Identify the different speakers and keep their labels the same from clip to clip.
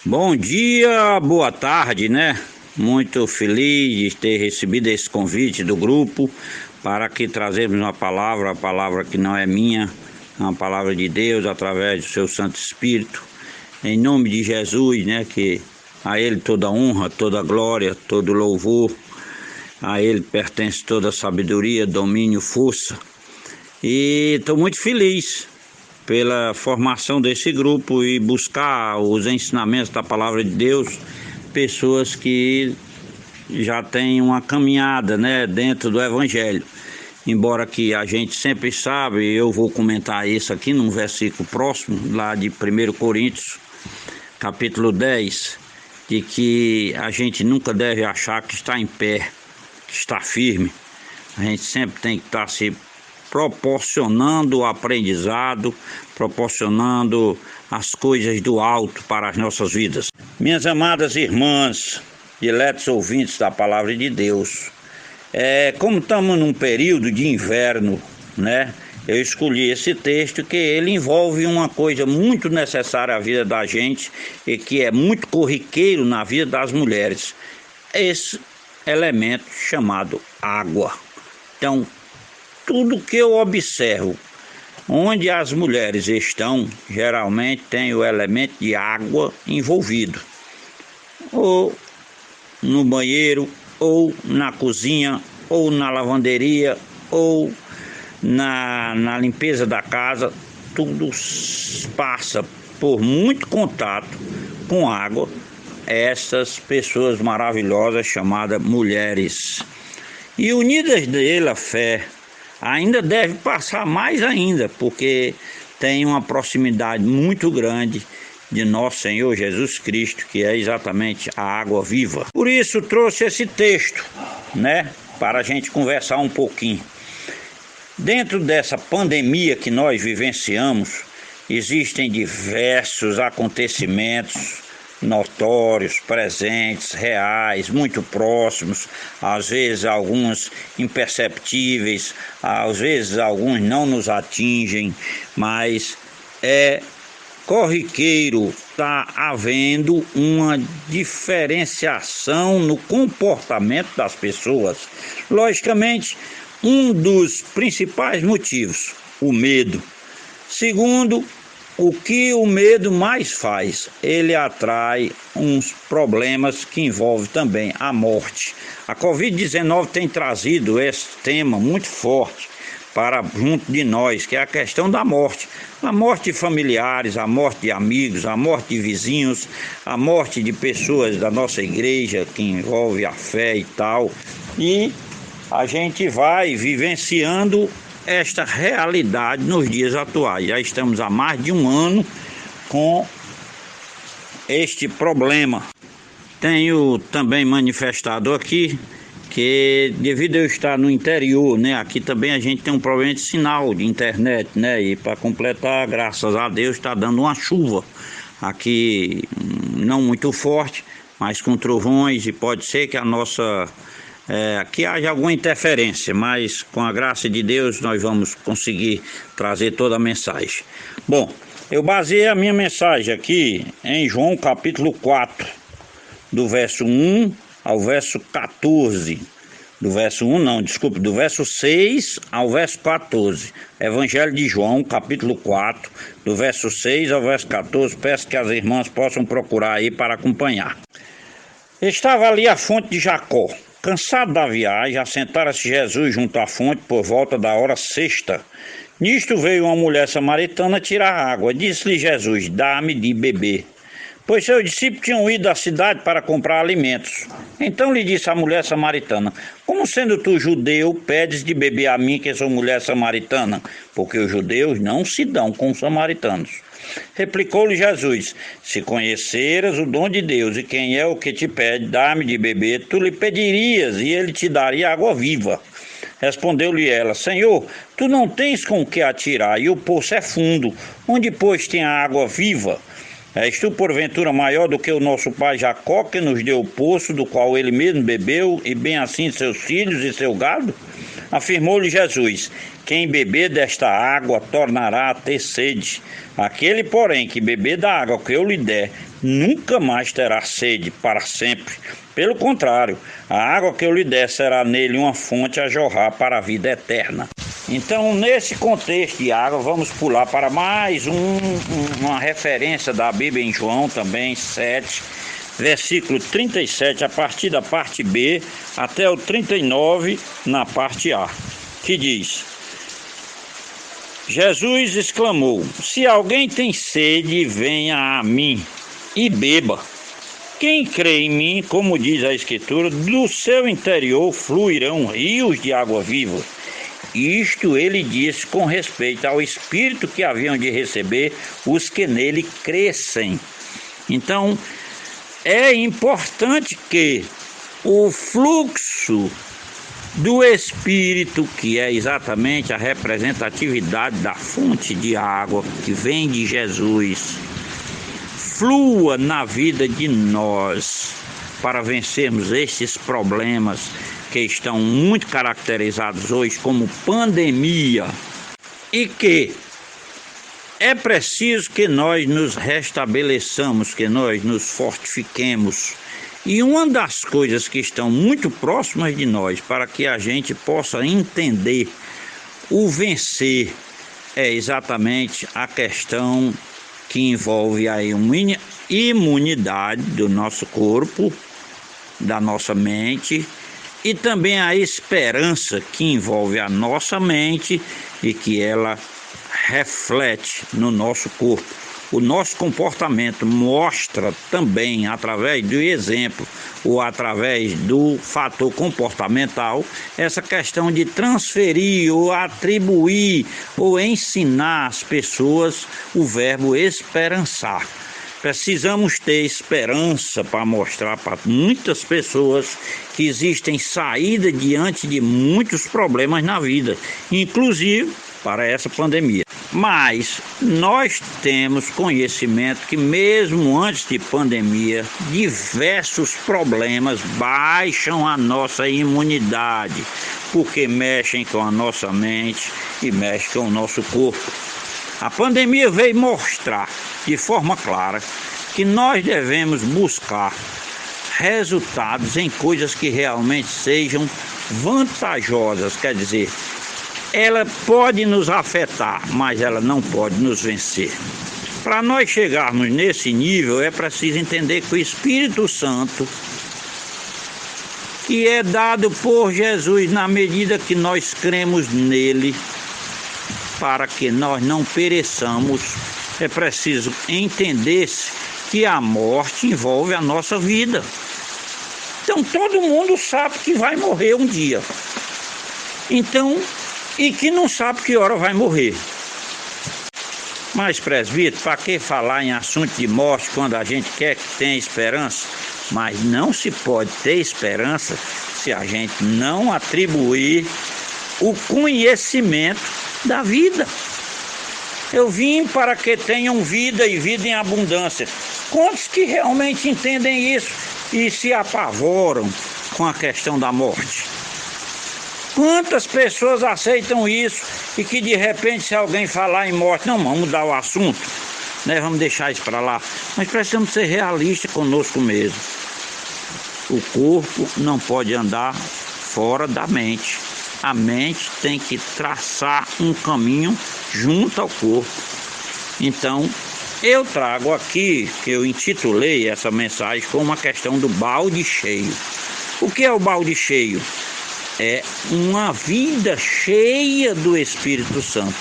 Speaker 1: Bom dia, boa tarde, né? Muito feliz de ter recebido esse convite do grupo para aqui trazermos uma palavra que não é minha, é uma palavra de Deus através do seu Santo Espírito. Em nome de Jesus, né? Que a Ele toda honra, toda glória, todo louvor. A Ele pertence toda sabedoria, domínio, força. E estou muito feliz pela formação desse grupo e buscar os ensinamentos da palavra de Deus, pessoas que já têm uma caminhada, né, dentro do Evangelho. Embora que a gente sempre sabe, eu vou comentar isso aqui num versículo próximo, lá de 1 Coríntios, capítulo 10, de que a gente nunca deve achar que está em pé, que está firme. A gente sempre tem que estar se proporcionando o aprendizado, proporcionando as coisas do alto para as nossas vidas. Minhas amadas irmãs, diletos ouvintes da palavra de Deus, como estamos num período de inverno, né? Eu escolhi esse texto que ele envolve uma coisa muito necessária à vida da gente e que é muito corriqueiro na vida das mulheres. Esse elemento chamado água. Então, tudo que eu observo, onde as mulheres estão, geralmente tem o elemento de água envolvido. Ou no banheiro, ou na cozinha, ou na lavanderia, ou na limpeza da casa. Tudo passa por muito contato com água. Essas pessoas maravilhosas chamadas mulheres. E unidas dele a fé, ainda deve passar mais ainda, porque tem uma proximidade muito grande de nosso Senhor Jesus Cristo, que é exatamente a água viva. Por isso trouxe esse texto, né, para a gente conversar um pouquinho. Dentro dessa pandemia que nós vivenciamos, existem diversos acontecimentos notórios, presentes, reais, muito próximos, às vezes alguns imperceptíveis, às vezes alguns não nos atingem, mas é corriqueiro, está havendo uma diferenciação no comportamento das pessoas. Logicamente, um dos principais motivos, o medo. Segundo, o que o medo mais faz? Ele atrai uns problemas que envolvem também a morte. A Covid-19 tem trazido esse tema muito forte para junto de nós, que é a questão da morte. A morte de familiares, a morte de amigos, a morte de vizinhos, a morte de pessoas da nossa igreja, que envolve a fé e tal. E a gente vai vivenciando esta realidade nos dias atuais. Já estamos há mais de um ano com este problema. Tenho também manifestado aqui que, devido a eu estar no interior, né, aqui também a gente tem um problema de sinal de internet, né, e para completar, graças a Deus, está dando uma chuva aqui, não muito forte, mas com trovões, e pode ser que a nossa aqui haja alguma interferência, mas com a graça de Deus nós vamos conseguir trazer toda a mensagem. Bom, eu baseei a minha mensagem aqui em João capítulo 4, do verso 1 ao verso 14. Do verso 6 ao verso 14. Evangelho de João, capítulo 4, do verso 6 ao verso 14. Peço que as irmãs possam procurar aí para acompanhar. Estava ali a fonte de Jacó. Cansado da viagem, assentara-se Jesus junto à fonte por volta da hora sexta. Nisto veio uma mulher samaritana tirar água. Disse-lhe Jesus: dá-me de beber. Pois seus discípulos tinham ido à cidade para comprar alimentos. Então lhe disse a mulher samaritana: como sendo tu judeu, pedes de beber a mim, que sou mulher samaritana? Porque os judeus não se dão com os samaritanos. Replicou-lhe Jesus: se conheceras o dom de Deus e quem é o que te pede, dá-me de beber, tu lhe pedirias e ele te daria água viva. Respondeu-lhe ela: Senhor, tu não tens com o que atirar e o poço é fundo, onde pois tem a água viva? És tu porventura maior do que o nosso pai Jacó, que nos deu o poço do qual ele mesmo bebeu, e bem assim seus filhos e seu gado? Afirmou-lhe Jesus: quem beber desta água tornará a ter sede. Aquele, porém, que beber da água que eu lhe der, nunca mais terá sede para sempre. Pelo contrário, a água que eu lhe der será nele uma fonte a jorrar para a vida eterna. Então, nesse contexto de água, vamos pular para mais uma referência da Bíblia em João também, 7, versículo 37, a partir da parte B, até o 39, na parte A, que diz: Jesus exclamou: se alguém tem sede, venha a mim e beba. Quem crê em mim, como diz a Escritura, do seu interior fluirão rios de água viva. Isto ele disse com respeito ao Espírito que haviam de receber os que nele crescem. Então, é importante que o fluxo do Espírito, que é exatamente a representatividade da fonte de água que vem de Jesus, flua na vida de nós para vencermos estes problemas que estão muito caracterizados hoje como pandemia, e que é preciso que nós nos restabeleçamos, que nós nos fortifiquemos. E uma das coisas que estão muito próximas de nós para que a gente possa entender o vencer é exatamente a questão que envolve a imunidade do nosso corpo, da nossa mente, e também a esperança que envolve a nossa mente e que ela reflete no nosso corpo. O nosso comportamento mostra também, através do exemplo ou através do fator comportamental, essa questão de transferir ou atribuir ou ensinar às pessoas o verbo esperançar. Precisamos ter esperança para mostrar para muitas pessoas que existem saída diante de muitos problemas na vida, inclusive para essa pandemia. Mas nós temos conhecimento que mesmo antes de pandemia, diversos problemas baixam a nossa imunidade, porque mexem com a nossa mente e mexem com o nosso corpo. A pandemia veio mostrar de forma clara que nós devemos buscar resultados em coisas que realmente sejam vantajosas, quer dizer, ela pode nos afetar, mas ela não pode nos vencer. Para nós chegarmos nesse nível, é preciso entender que o Espírito Santo, que é dado por Jesus na medida que nós cremos nele, para que nós não pereçamos, é preciso entender que a morte envolve a nossa vida. Então todo mundo sabe que vai morrer um dia. Então, e que não sabe que hora vai morrer. Mas, presbítero, para que falar em assunto de morte quando a gente quer que tenha esperança? Mas não se pode ter esperança se a gente não atribuir o conhecimento da vida. Eu vim para que tenham vida e vida em abundância. Quantos que realmente entendem isso e se apavoram com a questão da morte? Quantas pessoas aceitam isso e que de repente, se alguém falar em morte, não, vamos mudar o assunto, né? Vamos deixar isso para lá. Mas precisamos ser realistas conosco mesmo. O corpo não pode andar fora da mente. A mente tem que traçar um caminho junto ao corpo. Então, eu trago aqui, que eu intitulei essa mensagem com uma questão do balde cheio. O que é o balde cheio? É uma vida cheia do Espírito Santo,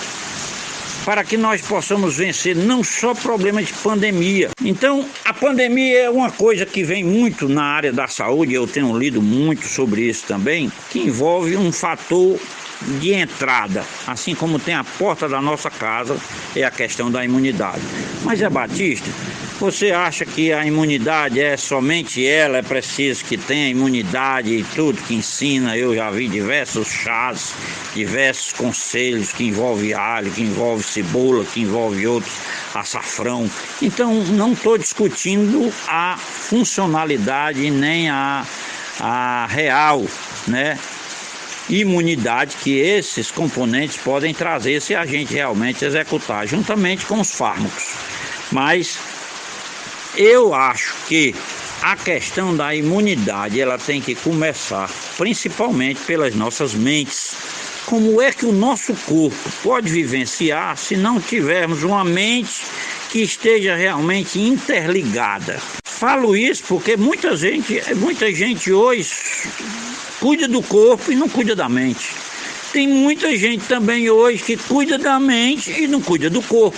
Speaker 1: para que nós possamos vencer não só problemas de pandemia. Então, a pandemia é uma coisa que vem muito na área da saúde, eu tenho lido muito sobre isso também, que envolve um fator de entrada, assim como tem a porta da nossa casa, é a questão da imunidade. Mas Batista, você acha que a imunidade é somente ela? É preciso que tenha imunidade e tudo que ensina? Eu já vi diversos chás, diversos conselhos que envolve alho, que envolve cebola, que envolve outros, açafrão. Então não estou discutindo a funcionalidade nem a real, né, imunidade que esses componentes podem trazer se a gente realmente executar, juntamente com os fármacos. Mas eu acho que a questão da imunidade, ela tem que começar principalmente pelas nossas mentes. Como é que o nosso corpo pode vivenciar se não tivermos uma mente que esteja realmente interligada? Falo isso porque muita gente hoje cuida do corpo e não cuida da mente. Tem muita gente também hoje que cuida da mente e não cuida do corpo,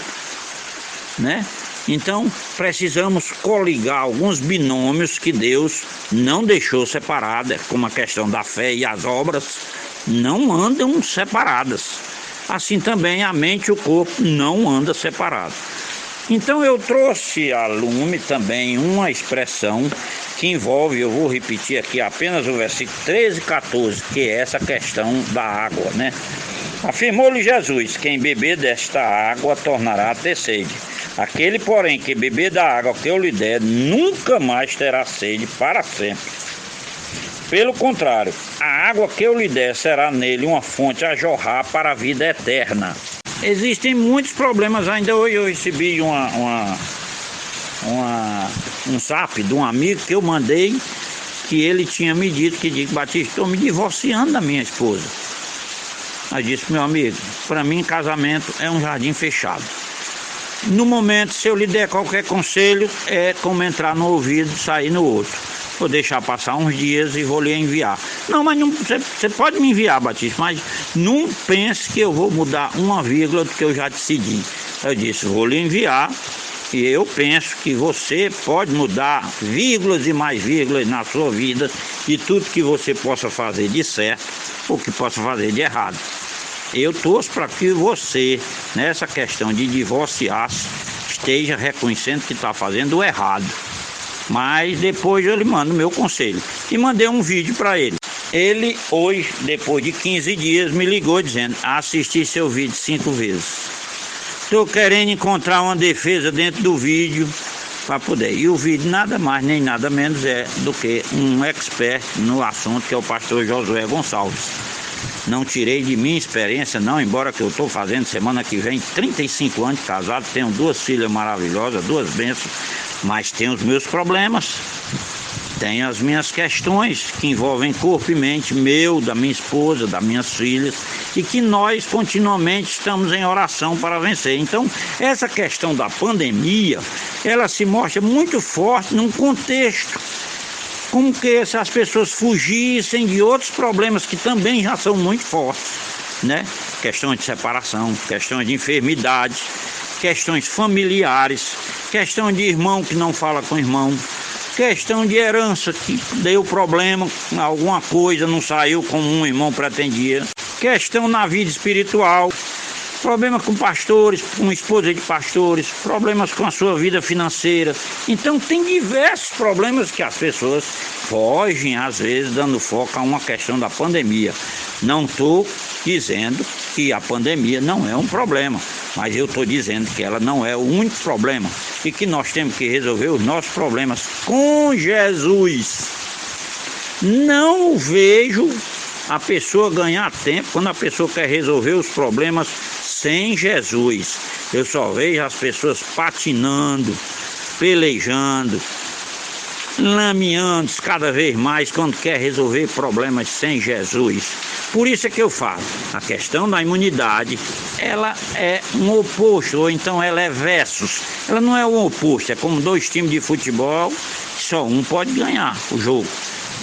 Speaker 1: né? Então, precisamos coligar alguns binômios que Deus não deixou separados, como a questão da fé e as obras, não andam separadas. Assim também a mente e o corpo não andam separados. Então eu trouxe a lume também uma expressão que envolve, eu vou repetir aqui apenas o versículo 13 e 14, que é essa questão da água, né? Afirmou-lhe Jesus: quem beber desta água tornará a ter sede. Aquele, porém, que beber da água que eu lhe der, nunca mais terá sede para sempre. Pelo contrário, a água que eu lhe der será nele uma fonte a jorrar para a vida eterna. Existem muitos problemas ainda hoje. Eu recebi um zap de um amigo que eu mandei, que ele tinha me dito que disse: Batista, estou me divorciando da minha esposa. Eu disse: meu amigo, para mim casamento é um jardim fechado. No momento, se eu lhe der qualquer conselho, é como entrar no ouvido e sair no outro. Vou deixar passar uns dias e vou lhe enviar. Não, mas você pode me enviar, Batista, mas não pense que eu vou mudar uma vírgula do que eu já decidi. Eu disse: vou lhe enviar e eu penso que você pode mudar vírgulas e mais vírgulas na sua vida e tudo que você possa fazer de certo ou que possa fazer de errado. Eu torço para que você, nessa questão de divorciar-se, esteja reconhecendo que está fazendo o errado. Mas depois eu lhe mando o meu conselho. E mandei um vídeo para ele. Ele hoje, depois de 15 dias, me ligou dizendo: assisti seu vídeo 5 vezes. Estou querendo encontrar uma defesa dentro do vídeo para poder. E o vídeo nada mais nem nada menos é do que um expert no assunto, que é o pastor Josué Gonçalves. Não tirei de minha experiência não, embora que eu estou fazendo semana que vem 35 anos de casado, tenho 2 filhas maravilhosas, 2 bênçãos, mas tenho os meus problemas, tenho as minhas questões que envolvem corpo e mente, meu, da minha esposa, das minhas filhas, e que nós continuamente estamos em oração para vencer. Então, essa questão da pandemia, ela se mostra muito forte num contexto como que se as pessoas fugissem de outros problemas que também já são muito fortes, né? Questões de separação, questões de enfermidade, questões familiares, questão de irmão que não fala com irmão, questão de herança que deu problema, alguma coisa não saiu como um irmão pretendia, questão na vida espiritual, problemas com pastores, com esposa de pastores, problemas com a sua vida financeira. Então tem diversos problemas que as pessoas fogem, às vezes, dando foco a uma questão da pandemia. Não estou dizendo que a pandemia não é um problema, mas eu estou dizendo que ela não é o único problema e que nós temos que resolver os nossos problemas com Jesus. Não vejo a pessoa ganhar tempo quando a pessoa quer resolver os problemas sem Jesus. Eu só vejo as pessoas patinando, pelejando, lameando cada vez mais quando quer resolver problemas sem Jesus. Por isso é que eu falo, a questão da imunidade, ela é um oposto, ou então ela é versus. Ela não é um oposto, é como 2 times de futebol, só um pode ganhar o jogo.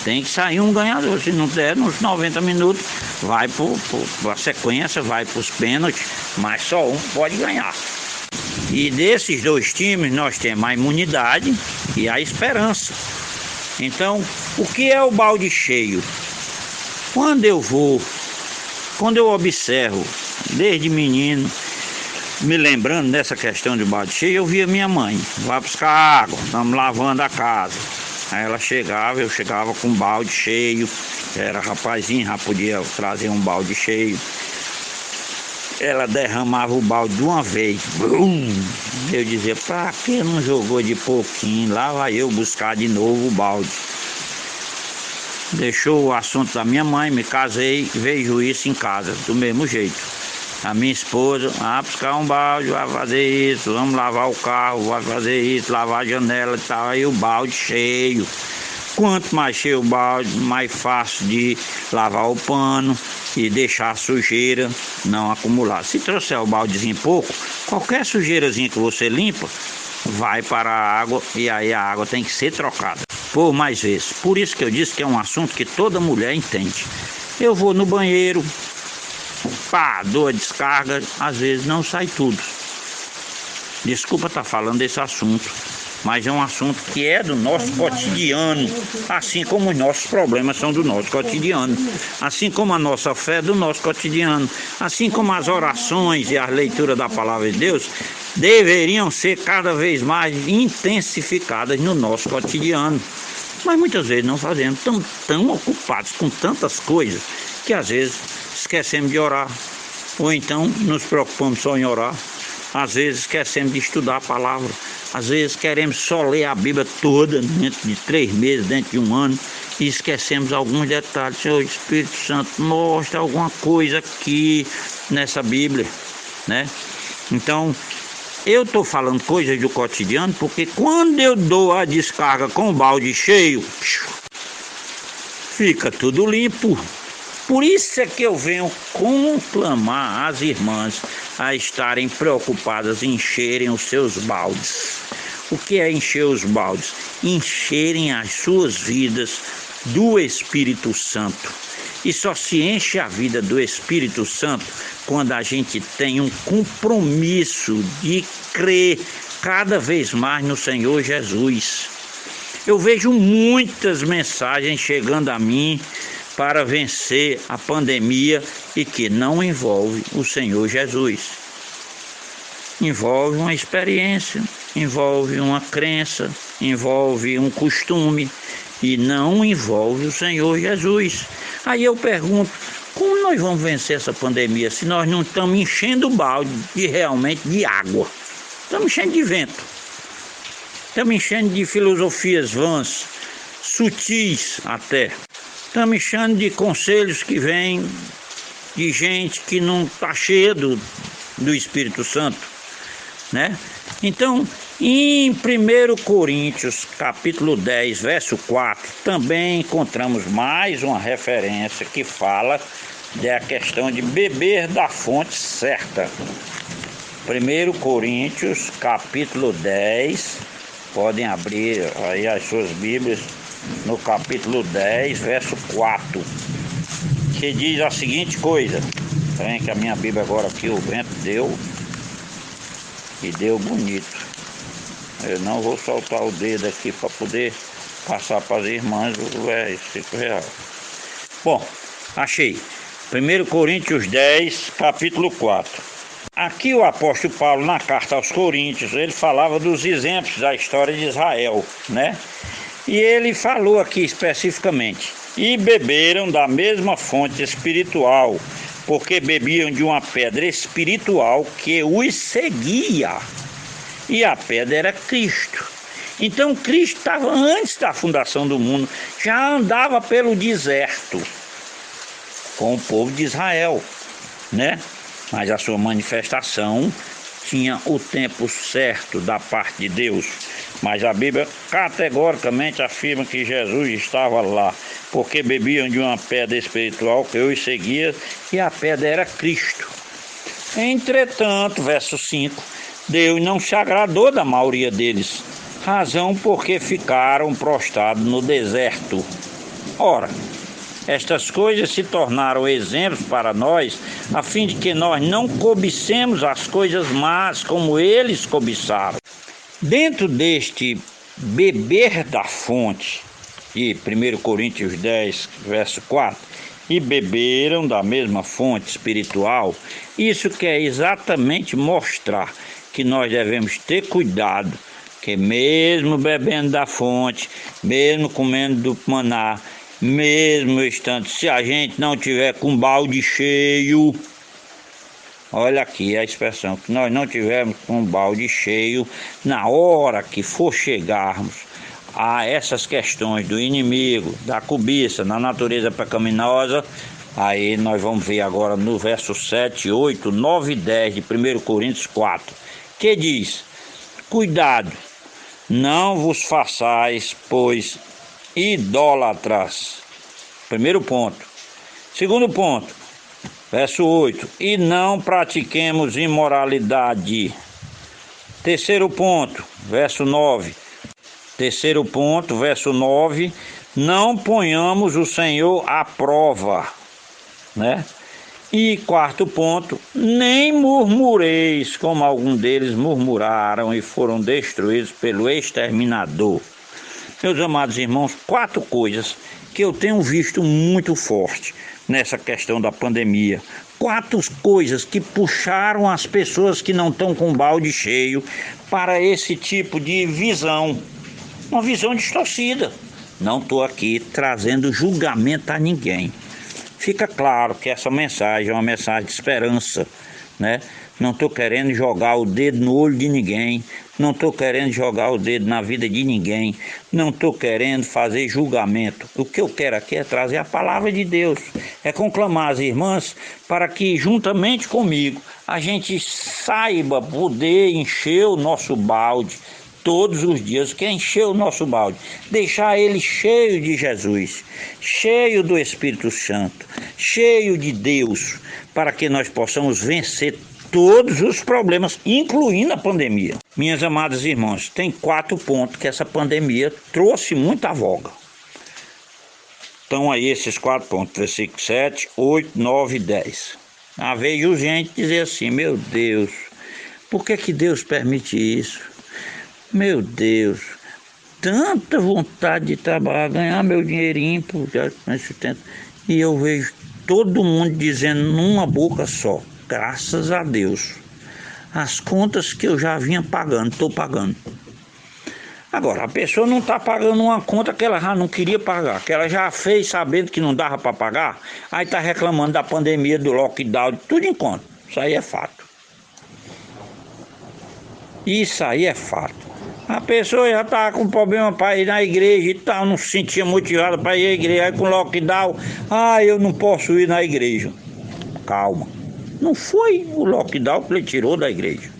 Speaker 1: Tem que sair um ganhador, se não der nos 90 minutos, vai para a sequência, vai para os pênaltis, mas só um pode ganhar. E desses 2 times nós temos a imunidade e a esperança. Então, o que é o balde cheio? Quando eu observo, desde menino, me lembrando dessa questão de balde cheio, eu via minha mãe: vai buscar água, estamos lavando a casa. Aí ela chegava, eu chegava com um balde cheio, era rapazinho, já podia trazer um balde cheio. Ela derramava o balde de uma vez. Brum! Eu dizia: pra que não jogou de pouquinho? Lá vai eu buscar de novo o balde. deixou o assunto da minha mãe, me casei, vejo isso em casa, do mesmo jeito. A minha esposa, buscar um balde, vai fazer isso, vamos lavar o carro, vai fazer isso, lavar a janela e tal, aí o balde cheio. Quanto mais cheio o balde, mais fácil de lavar o pano e deixar a sujeira não acumular. Se trouxer o baldezinho pouco, qualquer sujeirazinha que você limpa, vai para a água e aí a água tem que ser trocada por mais vezes. Por isso que eu disse que é um assunto que toda mulher entende. Eu vou no banheiro, dou a descarga, às vezes não sai tudo. Desculpa estar falando desse assunto, mas é um assunto que é do nosso cotidiano, assim como os nossos problemas são do nosso cotidiano, assim como a nossa fé é do nosso cotidiano, assim como as orações e a leitura da palavra de Deus deveriam ser cada vez mais intensificadas no nosso cotidiano. Mas muitas vezes não fazemos, estamos tão ocupados com tantas coisas que às vezes esquecemos de orar, ou então nos preocupamos só em orar. Às vezes esquecemos de estudar a palavra, às vezes queremos só ler a Bíblia toda dentro de 3 meses, dentro de um ano, e esquecemos alguns detalhes. Senhor Espírito Santo, mostra alguma coisa aqui nessa Bíblia, né? Então, eu estou falando coisas do cotidiano, porque quando eu dou a descarga com o balde cheio, fica tudo limpo. Por isso é que eu venho conclamar as irmãs a estarem preocupadas em encherem os seus baldes. O que é encher os baldes? Encherem as suas vidas do Espírito Santo. E só se enche a vida do Espírito Santo quando a gente tem um compromisso de crer cada vez mais no Senhor Jesus. Eu vejo muitas mensagens chegando a mim para vencer a pandemia e que não envolve o Senhor Jesus. Envolve uma experiência, envolve uma crença, envolve um costume e não envolve o Senhor Jesus. Aí eu pergunto, como nós vamos vencer essa pandemia se nós não estamos enchendo o balde realmente de água? Estamos enchendo de vento, estamos enchendo de filosofias vãs, sutis até. Estamos enchendo de conselhos que vêm de gente que não está cheia do Espírito Santo, né? Então, em 1 Coríntios, capítulo 10, verso 4, também encontramos mais uma referência que fala da questão de beber da fonte certa. 1 Coríntios, capítulo 10, podem abrir aí as suas Bíblias, no capítulo 10, verso 4, que diz a seguinte coisa. Tem que a minha Bíblia agora aqui, o vento deu, e deu bonito. Eu não vou soltar o dedo aqui para poder passar para as irmãs o R$5. Bom, achei. 1 Coríntios 10, capítulo 4. Aqui o apóstolo Paulo, na carta aos Coríntios, ele falava dos exemplos da história de Israel, né? E ele falou aqui especificamente: e beberam da mesma fonte espiritual, porque bebiam de uma pedra espiritual que os seguia. E a pedra era Cristo. Então Cristo estava antes da fundação do mundo, já andava pelo deserto com o povo de Israel, né? Mas a sua manifestação tinha o tempo certo da parte de Deus. Mas a Bíblia categoricamente afirma que Jesus estava lá, porque bebiam de uma pedra espiritual que os seguia, e a pedra era Cristo. Entretanto, verso 5, Deus não se agradou da maioria deles, razão porque ficaram prostrados no deserto. Ora, estas coisas se tornaram exemplos para nós, a fim de que nós não cobicemos as coisas más como eles cobiçaram. Dentro deste beber da fonte, de 1 Coríntios 10, verso 4, e beberam da mesma fonte espiritual, isso quer exatamente mostrar que nós devemos ter cuidado, que mesmo bebendo da fonte, mesmo comendo do maná, mesmo estando, se a gente não tiver com balde cheio, olha aqui a expressão, que nós não tivermos com balde cheio, na hora que for chegarmos a essas questões do inimigo, da cobiça, na natureza pecaminosa, aí nós vamos ver agora no verso 7, 8, 9 e 10 de 1 Coríntios 4, que diz: cuidado, não vos façais, pois, idólatras. Primeiro ponto. Segundo ponto, verso 8, e não pratiquemos imoralidade. Terceiro ponto, verso 9. Terceiro ponto, verso 9, não ponhamos o Senhor à prova, né? E quarto ponto, nem murmureis, como alguns deles murmuraram e foram destruídos pelo exterminador. Meus amados irmãos, 4 coisas que eu tenho visto muito forte nessa questão da pandemia. 4 coisas que puxaram as pessoas que não estão com o balde cheio para esse tipo de visão. Uma visão distorcida. Não estou aqui trazendo julgamento a ninguém. Fica claro que essa mensagem é uma mensagem de esperança, né? Não estou querendo jogar o dedo no olho de ninguém. Não estou querendo jogar o dedo na vida de ninguém. Não estou querendo fazer julgamento. O que eu quero aqui é trazer a palavra de Deus. É conclamar as irmãs para que, juntamente comigo, a gente saiba poder encher o nosso balde todos os dias. Que é encher o nosso balde? Deixar ele cheio de Jesus, cheio do Espírito Santo, cheio de Deus, para que nós possamos vencer todos os problemas, incluindo a pandemia. Minhas amadas irmãs, tem 4 pontos que essa pandemia trouxe muita voga. Então aí esses 4 pontos, versículo 7, 8, 9 e 10. Veio gente dizer assim: meu Deus, por que Deus permite isso? Meu Deus, tanta vontade de trabalhar, ganhar meu dinheirinho, e eu vejo todo mundo dizendo numa boca só: graças a Deus, as contas que eu já vinha pagando, estou pagando. Agora, a pessoa não está pagando uma conta que ela já não queria pagar, que ela já fez sabendo que não dava para pagar, aí está reclamando da pandemia, do lockdown, tudo em conta. Isso aí é fato. Isso aí é fato. A pessoa já estava com problema para ir na igreja e tal, não se sentia motivada para ir à igreja, aí com lockdown, eu não posso ir na igreja. Calma. Não foi o lockdown que ele tirou da igreja,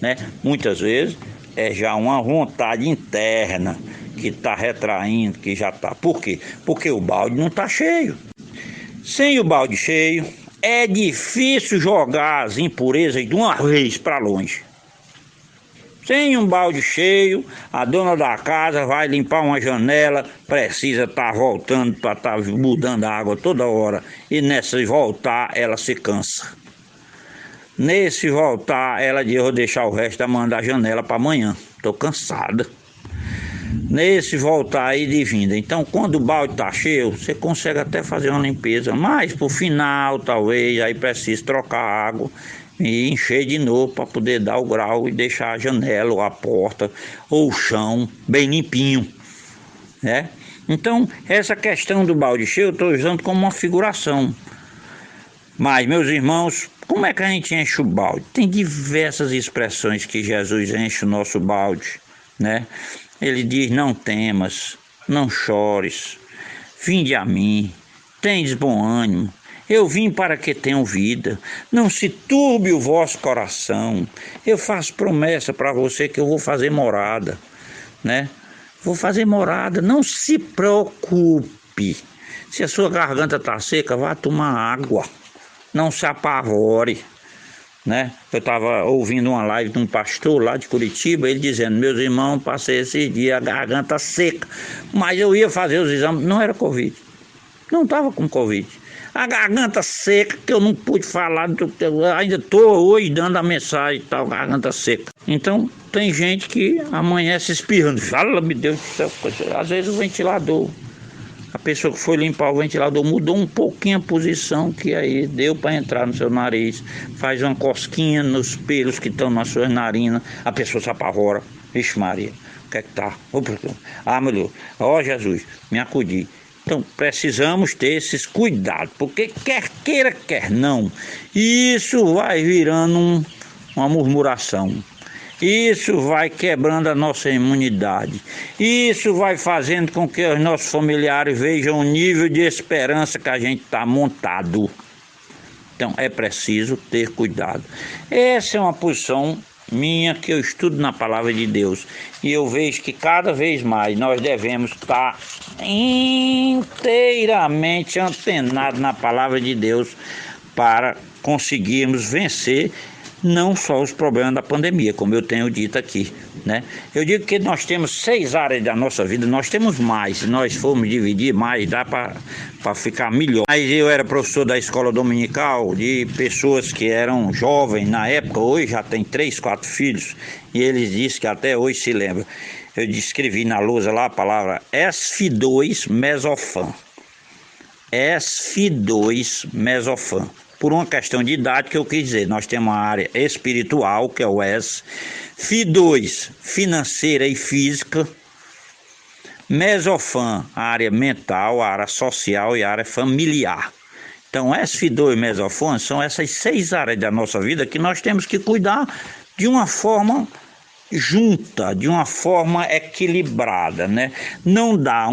Speaker 1: né? Muitas vezes é já uma vontade interna que está retraindo, que já está. Por quê? Porque o balde não está cheio. Sem o balde cheio, é difícil jogar as impurezas de uma vez para longe. Sem um balde cheio, a dona da casa vai limpar uma janela, precisa estar voltando para estar mudando a água toda hora. E nessa voltar, ela se cansa. Nesse voltar, ela diz: eu vou deixar o resto da mão da janela para amanhã, estou cansada. Nesse voltar aí de vinda, então quando o balde está cheio, você consegue até fazer uma limpeza, mas por final talvez aí precise trocar a água e encher de novo para poder dar o grau e deixar a janela ou a porta ou o chão bem limpinho, né? Então essa questão do balde cheio eu estou usando como uma figuração. Mas, meus irmãos, como é que a gente enche o balde? Tem diversas expressões que Jesus enche o nosso balde, né? Ele diz: não temas, não chores, vinde a mim, tendes bom ânimo, eu vim para que tenham vida, não se turbe o vosso coração. Eu faço promessa para você que eu vou fazer morada, né? Vou fazer morada, não se preocupe. Se a sua garganta está seca, vá tomar água. Não se apavore, né? Eu estava ouvindo uma live de um pastor lá de Curitiba, ele dizendo: meus irmãos, passei esses dias a garganta seca, mas eu ia fazer os exames, não era Covid, não estava com Covid. A garganta seca, que eu não pude falar, ainda estou hoje dando a mensagem e tal, garganta seca. Então, tem gente que amanhece espirrando, fala-me Deus do céu, às vezes o ventilador. A pessoa que foi limpar o ventilador mudou um pouquinho a posição, que aí deu para entrar no seu nariz, faz uma cosquinha nos pelos que estão nas suas narinas, a pessoa se apavora. Vixe Maria, o que é que tá? Meu Deus, Jesus, me acudi. Então precisamos ter esses cuidados, porque quer queira, quer não, isso vai virando uma murmuração. Isso vai quebrando a nossa imunidade. Isso vai fazendo com que os nossos familiares vejam o nível de esperança que a gente está montado. Então é preciso ter cuidado. Essa é uma posição minha que eu estudo na palavra de Deus. E eu vejo que cada vez mais nós devemos estar inteiramente antenados na palavra de Deus para conseguirmos vencer não só os problemas da pandemia, como eu tenho dito aqui, né? Eu digo que nós temos 6 áreas da nossa vida, nós temos mais, se nós formos dividir mais, dá para ficar melhor. Mas eu era professor da escola dominical de pessoas que eram jovens na época, hoje já tem 3, 4 filhos, e eles dizem que até hoje se lembra. Eu escrevi na lousa lá a palavra Esfi2 mesofan. Esfi2 mesofan. Por uma questão de idade que eu quis dizer, nós temos uma área espiritual, que é o S, Fi2, financeira e física, Mesofan, a área mental, a área social e a área familiar. Então, Fi2 e Mesofan são essas 6 áreas da nossa vida que nós temos que cuidar de uma forma junta, de uma forma equilibrada, né? Não dá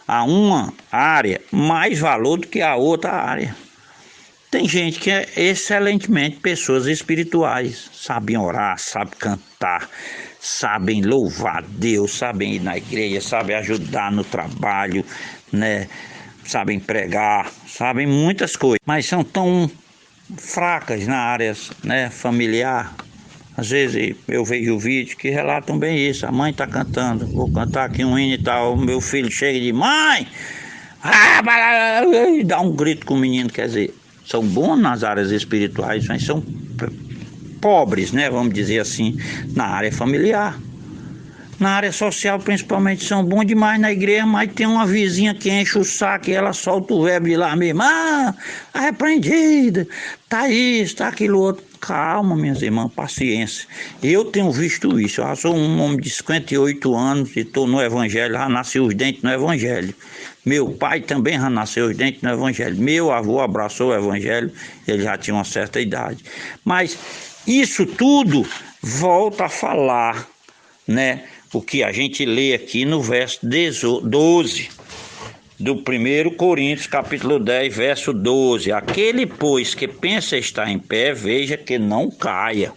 Speaker 1: a uma área mais valor do que a outra área. Tem gente que é excelentemente pessoas espirituais, sabem orar, sabem cantar, sabem louvar a Deus, sabem ir na igreja, sabem ajudar no trabalho, né? Sabem pregar, sabem muitas coisas, mas são tão fracas na área, né, familiar. Às vezes eu vejo vídeos que relatam bem isso, a mãe está cantando, vou cantar aqui um hino e tal, meu filho chega e diz, mãe, e dá um grito com o menino, quer dizer, são bons nas áreas espirituais, mas são pobres, né, vamos dizer assim, na área familiar. Na área social, principalmente, são bons demais na igreja, mas tem uma vizinha que enche o saco e ela solta o verbo de lá mesmo. Arreprendida, tá isso, tá aquilo outro. Calma, minhas irmãs, paciência. Eu tenho visto isso. Eu sou um homem de 58 anos e estou no evangelho, já nasci os dentes no evangelho. Meu pai também já nasceu os dentes no evangelho. Meu avô abraçou o evangelho, ele já tinha uma certa idade. Mas isso tudo volta a falar, né? O que a gente lê aqui no verso 12 do 1 Coríntios, capítulo 10, verso 12. Aquele, pois, que pensa estar em pé, veja que não caia.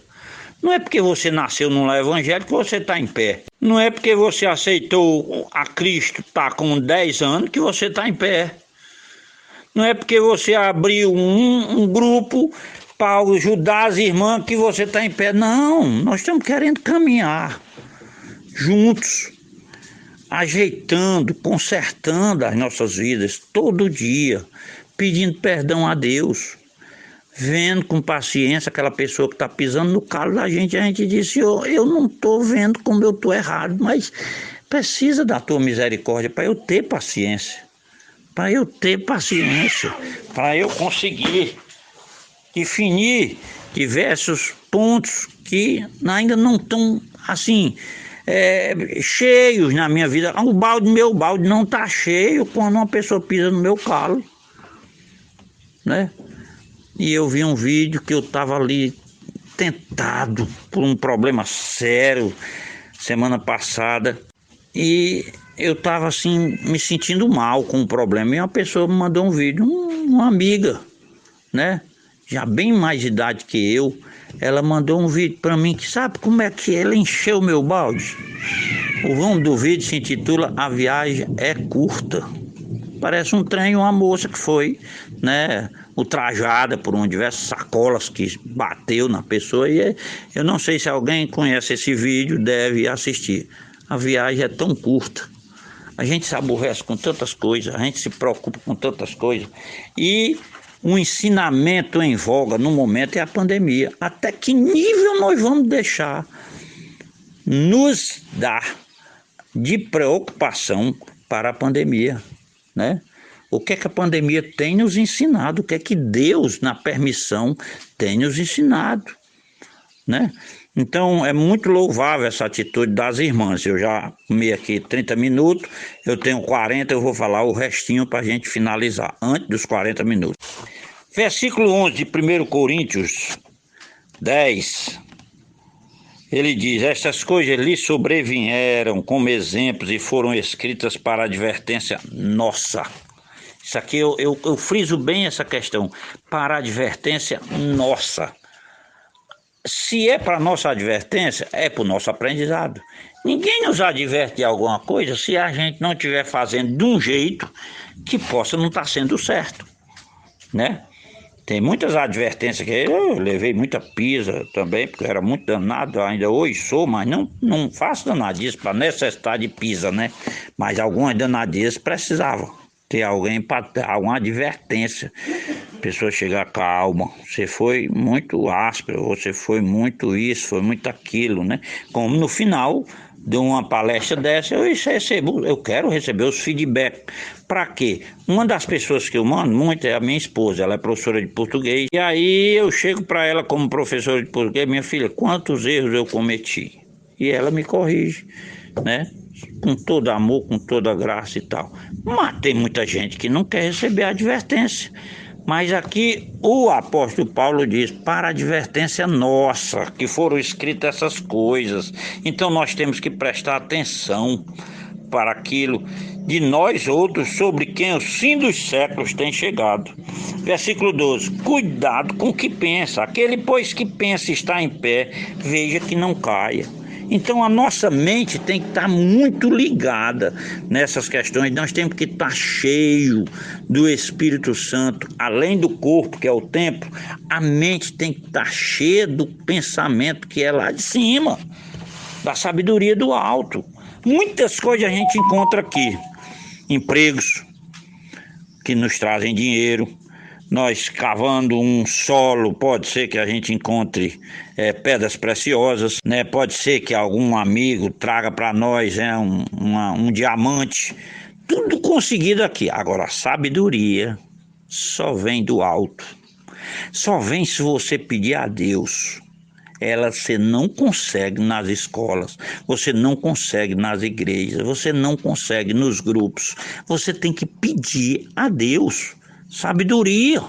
Speaker 1: Não é porque você nasceu num lar evangélico que você está em pé. Não é porque você aceitou a Cristo, está com 10 anos, que você está em pé. Não é porque você abriu um grupo para ajudar as irmãs que você está em pé. Não, nós estamos querendo caminhar juntos, ajeitando, consertando as nossas vidas todo dia, pedindo perdão a Deus, vendo com paciência aquela pessoa que está pisando no calo da gente. A gente disse, eu não estou vendo como eu estou errado, mas precisa da tua misericórdia para eu ter paciência, para eu conseguir definir diversos pontos que ainda não estão assim cheios na minha vida. Meu balde não está cheio quando uma pessoa pisa no meu calo, né? E eu vi um vídeo que eu estava ali tentado por um problema sério semana passada e eu estava assim me sentindo mal com o problema e uma pessoa me mandou um vídeo, uma amiga, né? Já bem mais de idade que eu, ela mandou um vídeo para mim que sabe como é que ela encheu o meu balde? O nome do vídeo se intitula A Viagem é Curta. Parece um trem, uma moça que foi, né, ultrajada por diversas sacolas que bateu na pessoa. E eu não sei se alguém conhece esse vídeo, deve assistir. A viagem é tão curta. A gente se aborrece com tantas coisas, a gente se preocupa com tantas coisas. E um ensinamento em voga no momento é a pandemia. Até que nível nós vamos deixar nos dar de preocupação para a pandemia, né? O que é que a pandemia tem nos ensinado? O que é que Deus, na permissão, tem nos ensinado, né? Então é muito louvável essa atitude das irmãs. Eu já comi aqui 30 minutos, eu tenho 40, eu vou falar o restinho para a gente finalizar, antes dos 40 minutos. Versículo 11 de 1 Coríntios 10, Ele diz: estas coisas lhe sobrevieram como exemplos e foram escritas para advertência nossa. Isso aqui eu friso bem essa questão, para advertência nossa. Se é para nossa advertência, é para o nosso aprendizado. Ninguém nos adverte de alguma coisa se a gente não estiver fazendo de um jeito que possa não estar sendo certo, né? Tem muitas advertências que eu levei muita pisa também, porque eu era muito danado, ainda hoje sou, mas não faço danadice para necessitar de pisa, né? Mas algumas danadices precisavam ter alguém para dar alguma advertência. A pessoa chegar, calma, você foi muito áspero, você foi muito isso, foi muito aquilo, né? Como no final de uma palestra dessa, eu quero receber os feedbacks. Para quê? Uma das pessoas que eu mando muito é a minha esposa, ela é professora de português, e aí eu chego para ela como professora de português: minha filha, quantos erros eu cometi? E ela me corrige, né? Com todo amor, com toda graça e tal. Mas tem muita gente que não quer receber a advertência. Mas aqui o apóstolo Paulo diz: para advertência nossa, que foram escritas essas coisas. Então nós temos que prestar atenção para aquilo de nós outros, sobre quem o fim dos séculos tem chegado. Versículo 12: cuidado com o que pensa. Aquele, pois, que pensa está em pé, veja que não caia. Então a nossa mente tem que estar muito ligada nessas questões. Nós temos que estar cheio do Espírito Santo. Além do corpo, que é o templo, a mente tem que estar cheia do pensamento que é lá de cima, da sabedoria do alto. Muitas coisas a gente encontra aqui. Empregos que nos trazem dinheiro. Nós cavando um solo, pode ser que a gente encontre pedras preciosas, né? Pode ser que algum amigo traga para nós um diamante. Tudo conseguido aqui. Agora, a sabedoria só vem do alto. Só vem se você pedir a Deus. Ela você não consegue nas escolas, você não consegue nas igrejas, você não consegue nos grupos. Você tem que pedir a Deus sabedoria,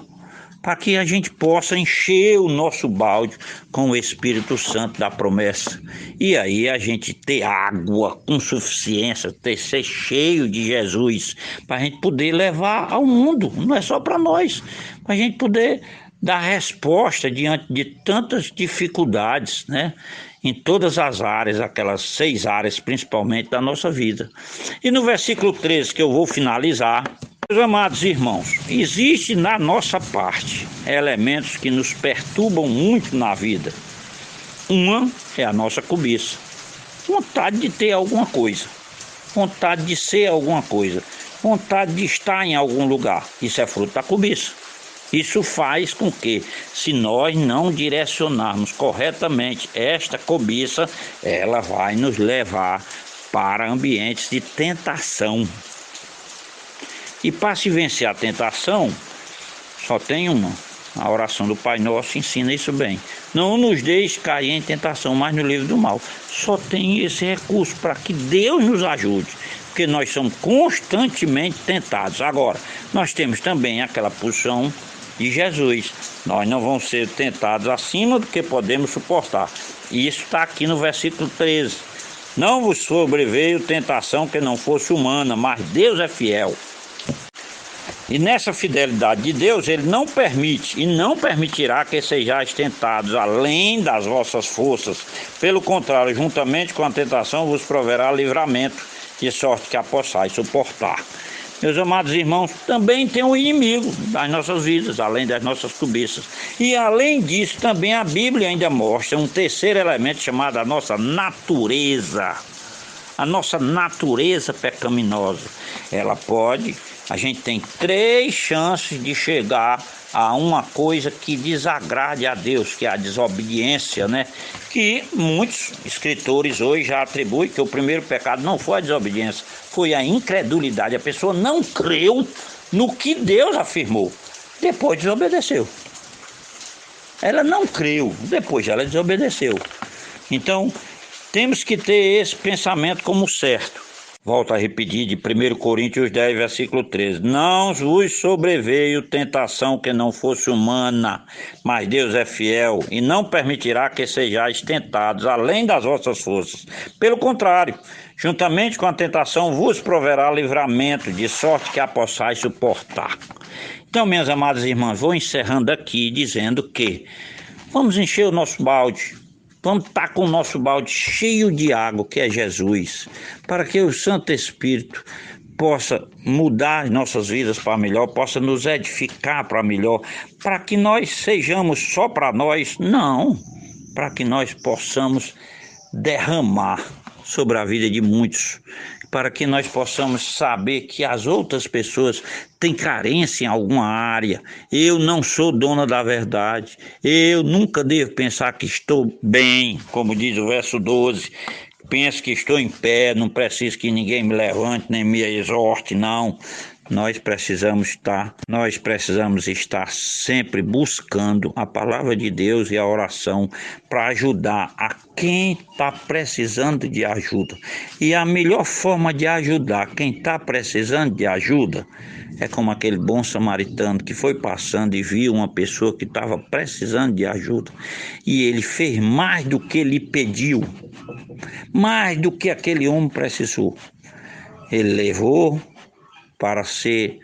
Speaker 1: para que a gente possa encher o nosso balde com o Espírito Santo da promessa. E aí a gente ter água com suficiência, ser cheio de Jesus, para a gente poder levar ao mundo. Não é só para nós, para a gente poder dar resposta diante de tantas dificuldades, né? Em todas as áreas, aquelas 6 áreas principalmente da nossa vida. E no versículo 13, que eu vou finalizar: meus amados irmãos, existe na nossa parte elementos que nos perturbam muito na vida. Uma é a nossa cobiça, vontade de ter alguma coisa, vontade de ser alguma coisa, vontade de estar em algum lugar. Isso é fruto da cobiça. Isso faz com que, se nós não direcionarmos corretamente esta cobiça, ela vai nos levar para ambientes de tentação. E para se vencer a tentação, só tem uma. A oração do Pai Nosso ensina isso bem. Não nos deixe cair em tentação, mas no livro do mal. Só tem esse recurso para que Deus nos ajude, porque nós somos constantemente tentados. Agora, nós temos também aquela posição de Jesus: nós não vamos ser tentados acima do que podemos suportar. E isso está aqui no versículo 13. Não vos sobreveio tentação que não fosse humana, mas Deus é fiel. E nessa fidelidade de Deus, Ele não permite e não permitirá que sejais tentados além das vossas forças. Pelo contrário, juntamente com a tentação vos proverá livramento, de sorte que a possais suportar. Meus amados irmãos, também tem um inimigo das nossas vidas, além das nossas cobiças. E além disso, também a Bíblia ainda mostra um terceiro elemento chamado a nossa natureza. A nossa natureza pecaminosa. A gente tem 3 chances de chegar a uma coisa que desagrade a Deus, que é a desobediência, né? Que muitos escritores hoje já atribuem que o primeiro pecado não foi a desobediência, foi a incredulidade. A pessoa não creu no que Deus afirmou, depois desobedeceu. Ela não creu, depois ela desobedeceu. Então, temos que ter esse pensamento como certo. Volto a repetir de 1 Coríntios 10, versículo 13. Não vos sobreveio tentação que não fosse humana, mas Deus é fiel e não permitirá que sejais tentados além das vossas forças. Pelo contrário, juntamente com a tentação vos proverá livramento, de sorte que a possais suportar. Então, minhas amadas irmãs, vou encerrando aqui dizendo que vamos encher o nosso balde. Vamos estar com o nosso balde cheio de água, que é Jesus, para que o Santo Espírito possa mudar as nossas vidas para melhor, possa nos edificar para melhor, para que nós sejamos só para nós, não, para que nós possamos derramar sobre a vida de muitos, para que nós possamos saber que as outras pessoas têm carência em alguma área. Eu não sou dona da verdade, eu nunca devo pensar que estou bem, como diz o verso 12, penso que estou em pé, não preciso que ninguém me levante, nem me exorte, não. Nós precisamos estar sempre buscando a palavra de Deus e a oração para ajudar a quem está precisando de ajuda. E a melhor forma de ajudar quem está precisando de ajuda é como aquele bom samaritano que foi passando e viu uma pessoa que estava precisando de ajuda. E ele fez mais do que ele pediu, mais do que aquele homem precisou. Ele levou para ser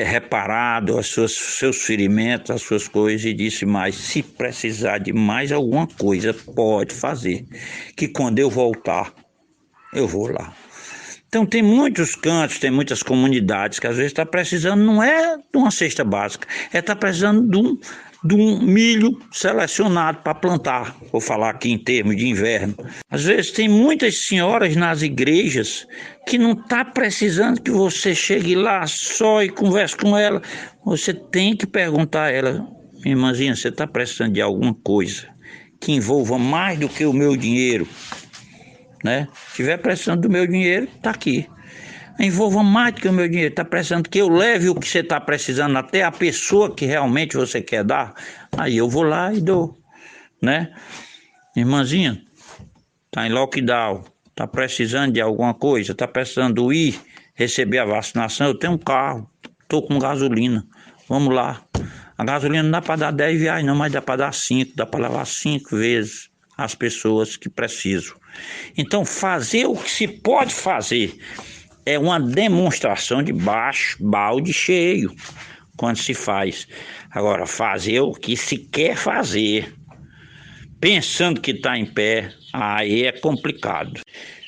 Speaker 1: reparado seus ferimentos, as suas coisas, e disse mais: se precisar de mais alguma coisa, pode fazer, que quando eu voltar, eu vou lá. Então tem muitos cantos, tem muitas comunidades que às vezes está precisando, não é de uma cesta básica, está precisando de um milho selecionado para plantar, vou falar aqui em termos de inverno. Às vezes tem muitas senhoras nas igrejas que não está precisando que você chegue lá só e converse com ela. Você tem que perguntar a ela: irmãzinha, você está precisando de alguma coisa que envolva mais do que o meu dinheiro, né? Se estiver precisando do meu dinheiro, está aqui. Envolva mais do que o meu dinheiro. Está precisando que eu leve o que você está precisando até a pessoa que realmente você quer dar, aí eu vou lá e dou, né? Irmãzinha, está em lockdown, está precisando de alguma coisa, está precisando ir receber a vacinação, eu tenho um carro, estou com gasolina, vamos lá. A gasolina não dá para dar 10 reais não, mas dá para dar 5, dá para levar 5 vezes as pessoas que precisam. Então fazer o que se pode fazer é uma demonstração de balde cheio quando se faz. Agora, fazer o que se quer fazer, pensando que está em pé, aí é complicado.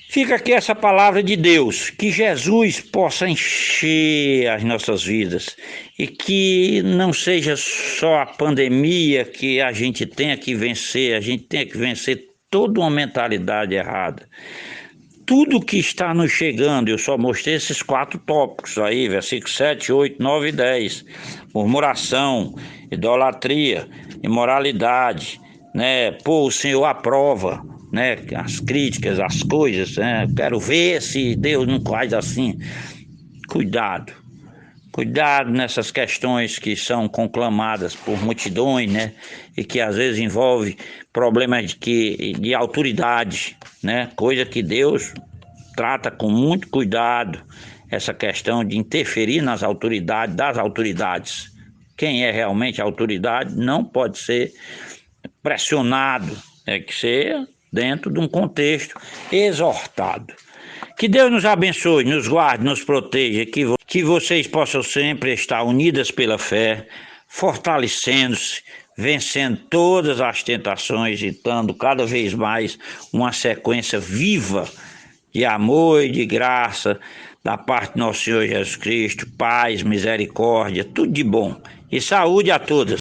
Speaker 1: Fica aqui essa palavra de Deus, que Jesus possa encher as nossas vidas e que não seja só a pandemia que a gente tenha que vencer, a gente tenha que vencer toda uma mentalidade errada. Tudo que está nos chegando, eu só mostrei esses 4 tópicos aí, versículos 7, 8, 9 e 10. Murmuração, idolatria, imoralidade, né? Pô, o Senhor aprova, né? As críticas, as coisas, né? Quero ver se Deus não faz assim. Cuidado nessas questões que são conclamadas por multidões, né? E que às vezes envolve problemas de autoridade, né? Coisa que Deus trata com muito cuidado, essa questão de interferir nas autoridades, das autoridades. Quem é realmente a autoridade não pode ser pressionado, é que ser dentro de um contexto exortado. Que Deus nos abençoe, nos guarde, nos proteja, que vocês possam sempre estar unidas pela fé, fortalecendo-se, vencendo todas as tentações e dando cada vez mais uma sequência viva de amor e de graça da parte do nosso Senhor Jesus Cristo, paz, misericórdia, tudo de bom e saúde a todas.